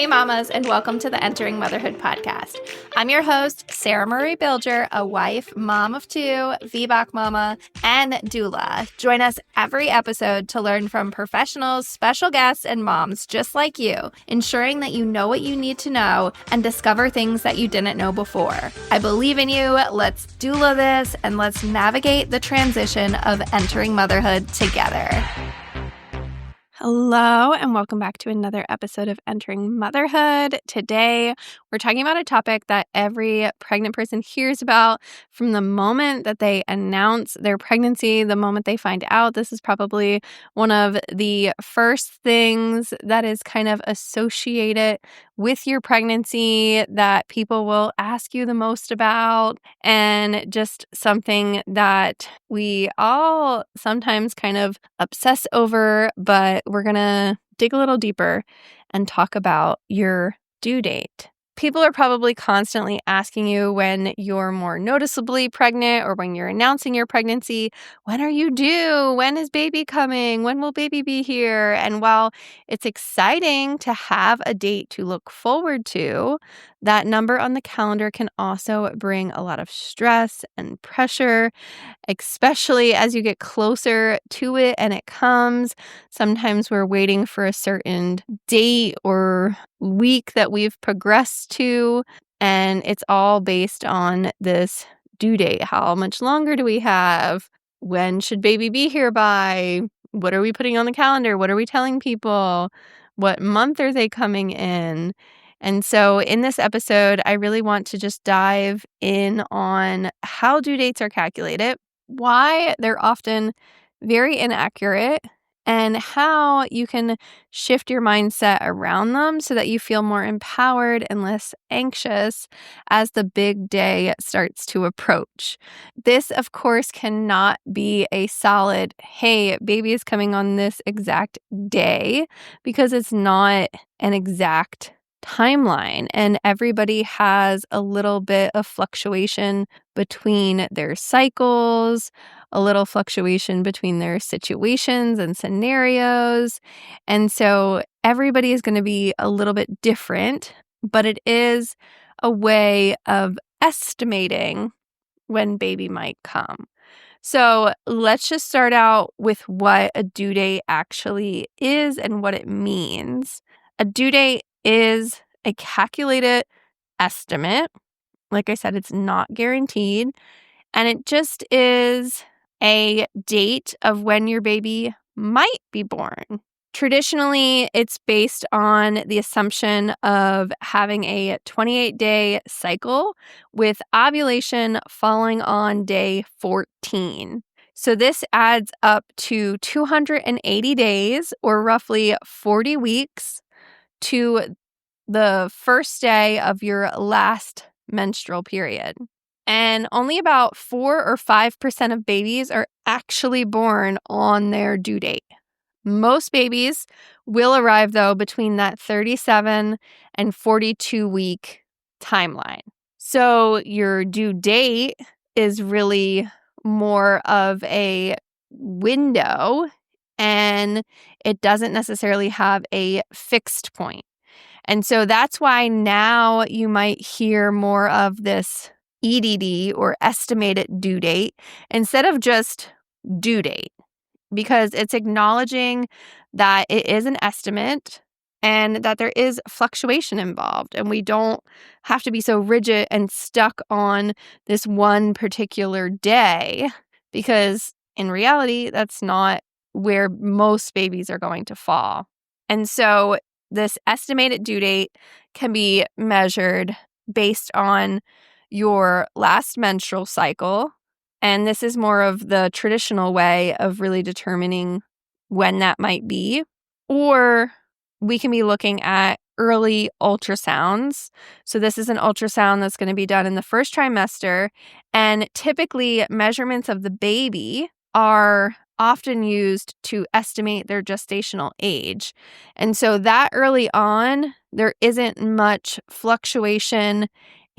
Hey mamas, and welcome to the Entering Motherhood podcast. I'm your host, Sarah Marie Bilger, a wife, mom of two, VBAC mama, and doula. Join us every episode to learn from professionals, special guests, and moms just like you, ensuring that you know what you need to know and discover things that you didn't know before. I believe in you. Let's doula this, and let's navigate the transition of entering motherhood together. Hello, and welcome back to another episode of Entering Motherhood. Today, we're talking about a topic that every pregnant person hears about from the moment that they announce their pregnancy, the moment they find out. This is probably one of the first things that is kind of associated with your pregnancy that people will ask you the most about, and just something that we all sometimes kind of obsess over, but we're going to dig a little deeper and talk about your due date. People are probably constantly asking you when you're more noticeably pregnant or when you're announcing your pregnancy, when are you due? When is baby coming? When will baby be here? And while it's exciting to have a date to look forward to, that number on the calendar can also bring a lot of stress and pressure, especially as you get closer to it and it comes. Sometimes we're waiting for a certain date or week that we've progressed to, and it's all based on this due date. How much longer do we have? When should baby be here by? What are we putting on the calendar? What are we telling people? What month are they coming in? And so in this episode, I really want to just dive in on how due dates are calculated, why they're often very inaccurate, and how you can shift your mindset around them so that you feel more empowered and less anxious as the big day starts to approach. This, of course, cannot be a solid, hey, baby is coming on this exact day, because it's not an exact timeline, and everybody has a little bit of fluctuation between their cycles, a little fluctuation between their situations and scenarios. And so everybody is going to be a little bit different, but it is a way of estimating when baby might come. So let's just start out with what a due date actually is and what it means. A due date is a calculated estimate. Like I said, it's not guaranteed. And it just is a date of when your baby might be born. Traditionally, it's based on the assumption of having a 28-day cycle with ovulation falling on day 14. So this adds up to 280 days, or roughly 40 weeks, to the first day of your last menstrual period. And only about 4 or 5% of babies are actually born on their due date. Most babies will arrive, though, between that 37 and 42 week timeline. So your due date is really more of a window, and it doesn't necessarily have a fixed point. And so that's why now you might hear more of this EDD, or estimated due date, instead of just due date, because it's acknowledging that it is an estimate and that there is fluctuation involved, and we don't have to be so rigid and stuck on this one particular day, because in reality, that's not where most babies are going to fall. And so this estimated due date can be measured based on your last menstrual cycle. And this is more of the traditional way of really determining when that might be. Or we can be looking at early ultrasounds. So this is an ultrasound that's going to be done in the first trimester. And typically measurements of the baby are often used to estimate their gestational age. And so that early on, there isn't much fluctuation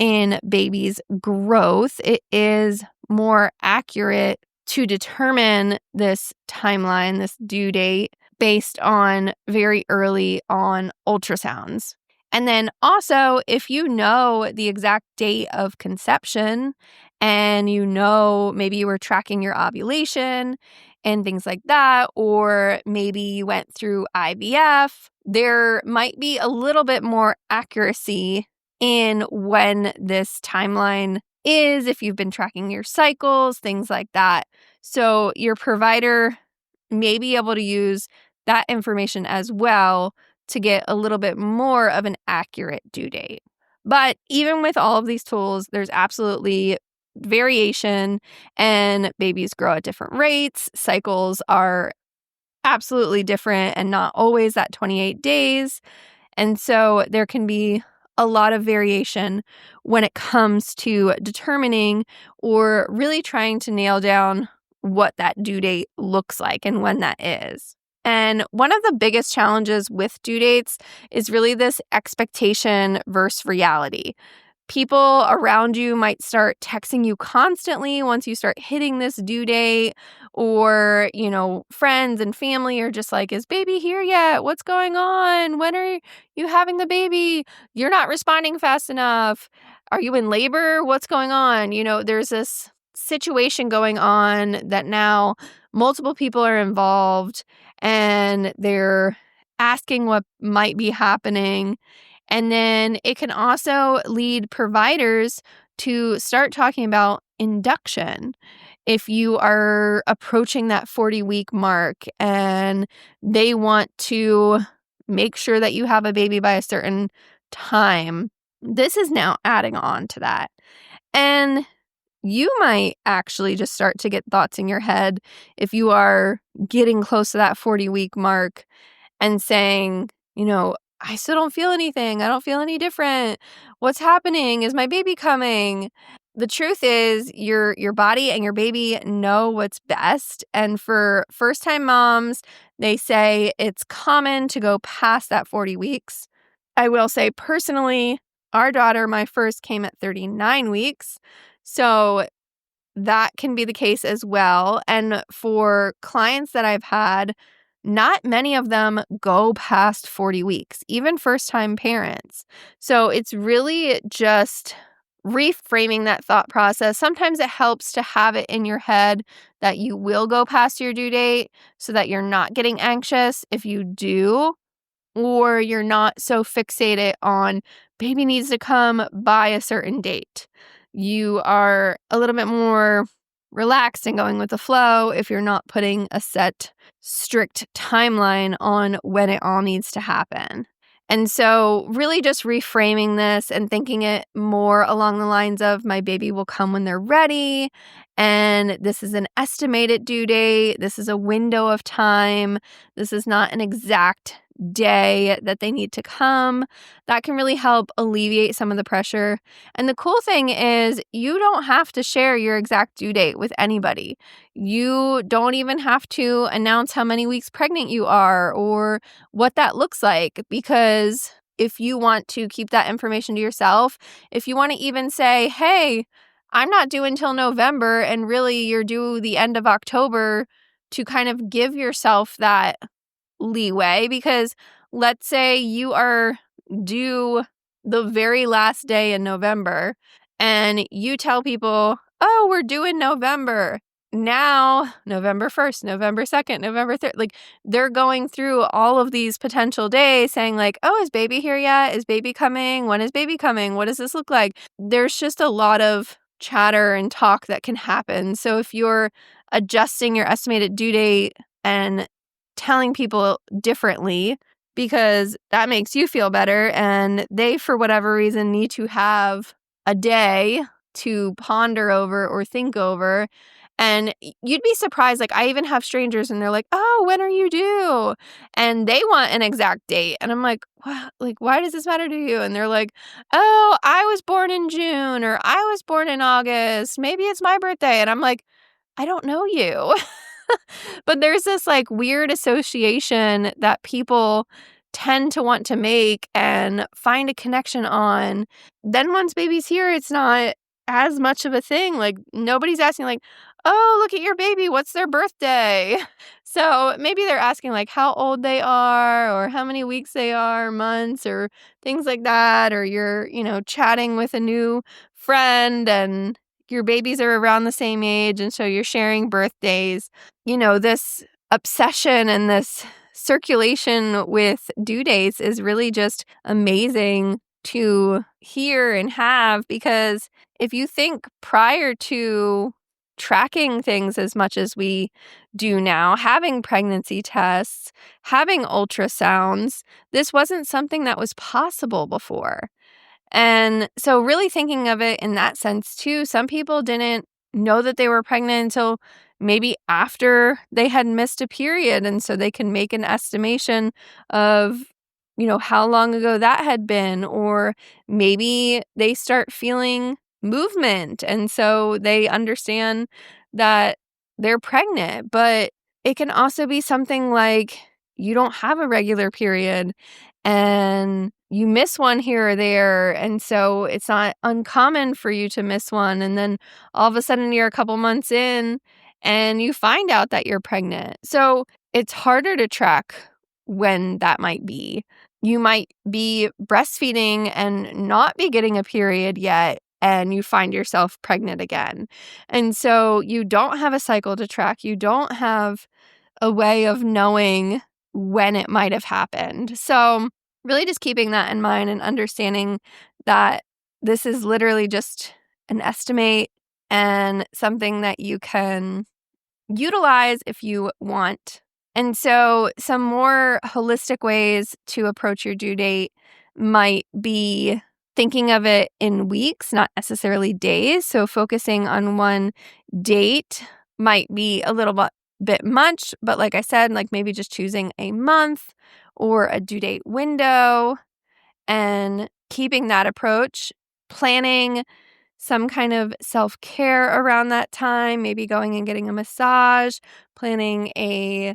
in baby's growth. It is more accurate to determine this timeline, this due date, based on very early on ultrasounds. And then also, if you know the exact date of conception and you know maybe you were tracking your ovulation and things like that, or maybe you went through IVF, there might be a little bit more accuracy in when this timeline is, if you've been tracking your cycles, things like that. So your provider may be able to use that information as well to get a little bit more of an accurate due date. But even with all of these tools, there's absolutely variation, and babies grow at different rates. Cycles are absolutely different and not always that 28 days. And so there can be a lot of variation when it comes to determining or really trying to nail down what that due date looks like and when that is. And one of the biggest challenges with due dates is really this expectation versus reality. People around you might start texting you constantly once you start hitting this due date, or, friends and family are just like, is baby here yet? What's going on? When are you having the baby? You're not responding fast enough. Are you in labor? What's going on? There's this situation going on that now multiple people are involved and they're asking what might be happening. And then it can also lead providers to start talking about induction. If you are approaching that 40-week mark and they want to make sure that you have a baby by a certain time, this is now adding on to that. And you might actually just start to get thoughts in your head if you are getting close to that 40-week mark and saying, I still don't feel anything. I don't feel any different. What's happening? Is my baby coming? The truth is your body and your baby know what's best. And for first-time moms, they say it's common to go past that 40 weeks. I will say personally, our daughter, my first, came at 39 weeks. So that can be the case as well. And for clients that I've had, not many of them go past 40 weeks, even first-time parents. So it's really just reframing that thought process. Sometimes it helps to have it in your head that you will go past your due date so that you're not getting anxious if you do, or you're not so fixated on baby needs to come by a certain date. You are a little bit more relaxed and going with the flow if you're not putting a set, strict timeline on when it all needs to happen. And so really just reframing this and thinking it more along the lines of my baby will come when they're ready, and this is an estimated due date. This is a window of time. This is not an exact day that they need to come. That can really help alleviate some of the pressure. And the cool thing is you don't have to share your exact due date with anybody. You don't even have to announce how many weeks pregnant you are or what that looks like, because if you want to keep that information to yourself, if you want to even say, hey, I'm not due until November and really you're due the end of October, to kind of give yourself that leeway, because let's say you are due the very last day in November and you tell people, oh, we're due in November. Now, November 1st, November 2nd, November 3rd, like they're going through all of these potential days saying like, oh, is baby here yet? Is baby coming? When is baby coming? What does this look like? There's just a lot of chatter and talk that can happen. So if you're adjusting your estimated due date and telling people differently because that makes you feel better, and they, for whatever reason, need to have a day to ponder over or think over. And you'd be surprised. Like, I even have strangers and they're like, oh, when are you due? And they want an exact date. And I'm like, wow, like, why does this matter to you? And they're like, oh, I was born in June, or I was born in August. Maybe it's my birthday. And I'm like, I don't know you. But there's this like weird association that people tend to want to make and find a connection on. Then once baby's here, it's not as much of a thing. Like, nobody's asking like, oh, look at your baby. What's their birthday? So maybe they're asking like how old they are or how many weeks they are, months or things like that. Or you're, chatting with a new friend and your babies are around the same age. And so you're sharing birthdays. This obsession and this circulation with due dates is really just amazing to hear and have, because if you think prior to tracking things as much as we do now, having pregnancy tests, having ultrasounds, this wasn't something that was possible before. And so really thinking of it in that sense too, some people didn't know that they were pregnant until maybe after they had missed a period. And so they can make an estimation of, how long ago that had been, or maybe they start feeling movement. And so they understand that they're pregnant. But it can also be something like you don't have a regular period and you miss one here or there. And so it's not uncommon for you to miss one. And then all of a sudden you're a couple months in and you find out that you're pregnant. So it's harder to track when that might be. You might be breastfeeding and not be getting a period yet, and you find yourself pregnant again. And so you don't have a cycle to track. You don't have a way of knowing when it might have happened. So really just keeping that in mind and understanding that this is literally just an estimate and something that you can utilize if you want. And so some more holistic ways to approach your due date might be thinking of it in weeks, not necessarily days. So focusing on one date might be a little bit much, but like I said, like maybe just choosing a month or a due date window and keeping that approach, planning some kind of self-care around that time, maybe going and getting a massage, planning a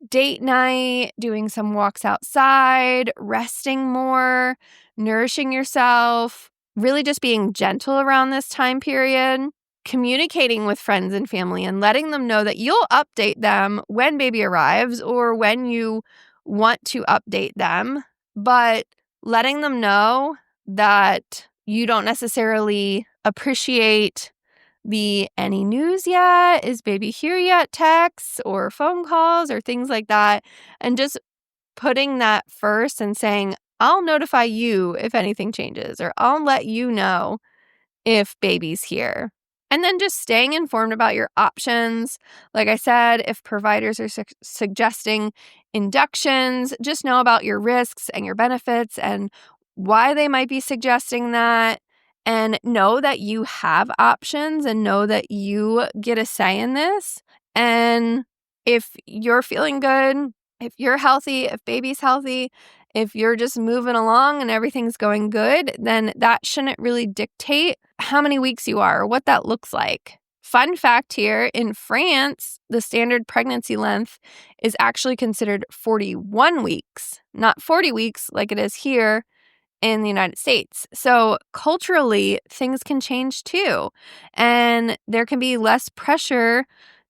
date night, doing some walks outside, resting more, nourishing yourself, really just being gentle around this time period, communicating with friends and family and letting them know that you'll update them when baby arrives or when you want to update them, but letting them know that you don't necessarily appreciate the any news yet, is baby here yet texts or phone calls or things like that. And just putting that first and saying, I'll notify you if anything changes, or I'll let you know if baby's here. And then just staying informed about your options. Like I said, if providers are suggesting inductions, just know about your risks and your benefits and why they might be suggesting that. And know that you have options and know that you get a say in this. And if you're feeling good, if you're healthy, if baby's healthy, if you're just moving along and everything's going good, then that shouldn't really dictate how many weeks you are or what that looks like. Fun fact here, in France, the standard pregnancy length is actually considered 41 weeks, not 40 weeks like it is here in the United States. So culturally, things can change too. And there can be less pressure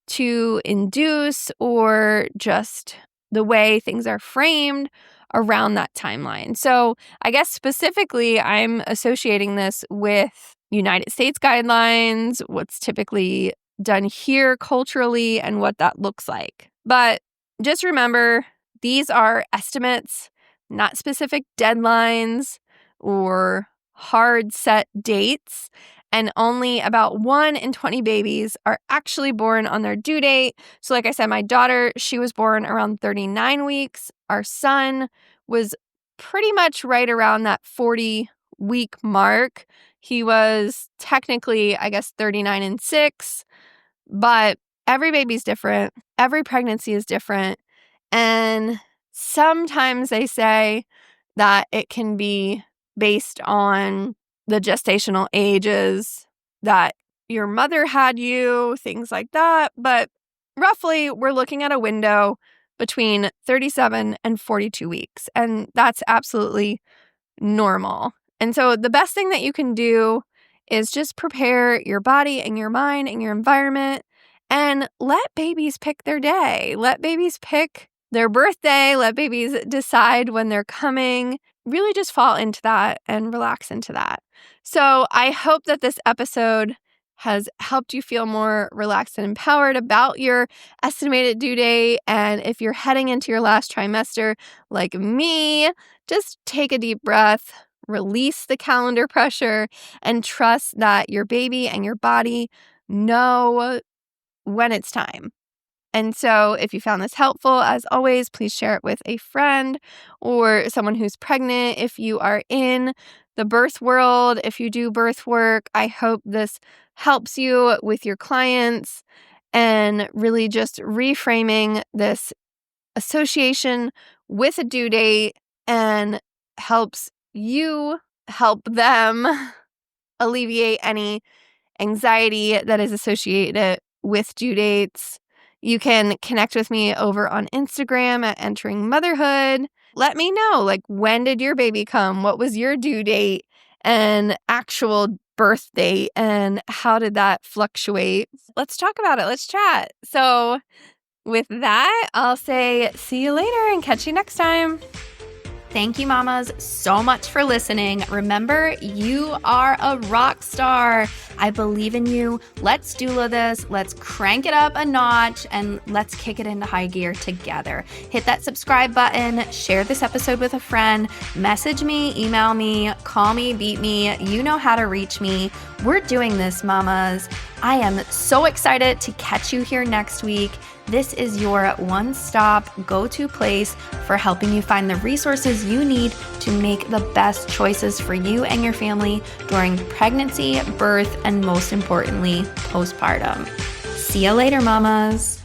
to induce or just the way things are framed around that timeline. So I guess specifically, I'm associating this with United States guidelines, what's typically done here culturally, and what that looks like. But just remember, these are estimates, not specific deadlines or hard set dates. And only about 1 in 20 babies are actually born on their due date. So like I said, my daughter, she was born around 39 weeks. Our son was pretty much right around that 40-week mark. He was technically, I guess, 39 and 6. But every baby's different. Every pregnancy is different. And sometimes they say that it can be based on the gestational ages that your mother had you, things like that. But roughly, we're looking at a window between 37 and 42 weeks. And that's absolutely normal. And so the best thing that you can do is just prepare your body and your mind and your environment And let babies pick their day. Let babies pick their birthday. Let babies decide when they're coming. Really just fall into that and relax into that. So I hope that this episode has helped you feel more relaxed and empowered about your estimated due date. And if you're heading into your last trimester like me, just take a deep breath, release the calendar pressure, and trust that your baby and your body know when it's time. And so if you found this helpful, as always, please share it with a friend or someone who's pregnant. If you are in the birth world, if you do birth work, I hope this helps you with your clients and really just reframing this association with a due date and helps you help them alleviate any anxiety that is associated with due dates. You can connect with me over on Instagram at Entering Motherhood. Let me know, like, when did your baby come? What was your due date and actual birth date? And how did that fluctuate? Let's talk about it. Let's chat. So with that, I'll say see you later and catch you next time. Thank you, mamas, so much for listening. Remember, you are a rock star. I believe in you. Let's doula this. Let's crank it up a notch and let's kick it into high gear together. Hit that subscribe button, share this episode with a friend, message me, email me, call me, beat me. You know how to reach me. We're doing this, mamas. I am so excited to catch you here next week. This is your one-stop go-to place for helping you find the resources you need to make the best choices for you and your family during pregnancy, birth, and most importantly, postpartum. See you later, mamas.